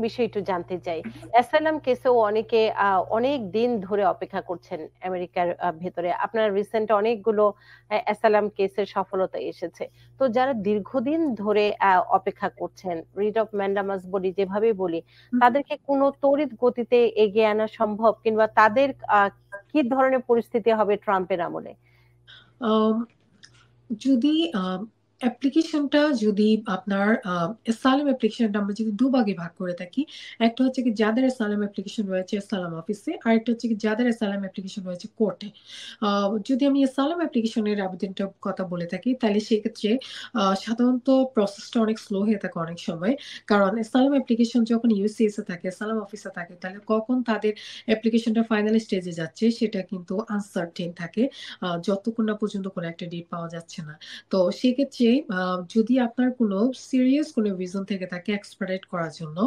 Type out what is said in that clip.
বিষয় একটু জানতে চাই। অ্যাসাইলাম কেসেও অনেকে অনেক দিন ধরে অপেক্ষা করছেন আমেরিকার ভেতরে। আপনার রিসেন্ট অনেকগুলো অ্যাসাইলাম কেসের সফলতা এসেছে। তো যারা দীর্ঘদিন ধরে অপেক্ষা করছেন, রিট অফ ম্যান্ডামাস বলি, যেভাবেই বলি, হুম, তাদেরকে কোনো তড়িৎ গতিতে এগিয়ে আনা সম্ভব? কিংবা তাদের কি ধরনের পরিস্থিতি হবে ট্রাম্পের আমলে? আম যদি অ্যাপ্লিকেশনটা যদি আপনার অ্যাসাইলাম অ্যাপ্লিকেশনটা আমরা যদি দুভাগে ভাগ করে থাকি। একটা হচ্ছে কি যাদের অ্যাসাইলাম অ্যাপ্লিকেশন রয়েছে অ্যাসাইলাম অফিসে, আরেকটা হচ্ছে কি যাদের অ্যাসাইলাম অ্যাপ্লিকেশন রয়েছে কোর্টে। আ যদি আমি অ্যাসাইলাম অ্যাপ্লিকেশনের আবেদনটার কথা বলে থাকি, তাহলে সেক্ষেত্রে সাধারণত প্রসেসটা অনেক স্লো হয়ে থাকে অনেক সময়। কারণ অ্যাসাইলাম অ্যাপ্লিকেশন যখন ইউএসসিএস এ থাকে, অ্যাসাইলাম অফিসে থাকে, তাহলে কখন তাদের অ্যাপ্লিকেশনটা ফাইনাল স্টেজে যাচ্ছে সেটা কিন্তু আনসার্টেইন থাকে। যতক্ষণ না পর্যন্ত কোনো একটা ডেট পাওয়া যাচ্ছে না। তো সেক্ষেত্রে যদি আপনার কোনো সিরিয়াস কোনো রিজন থেকে থাকে এক্সপারডাইট করার জন্য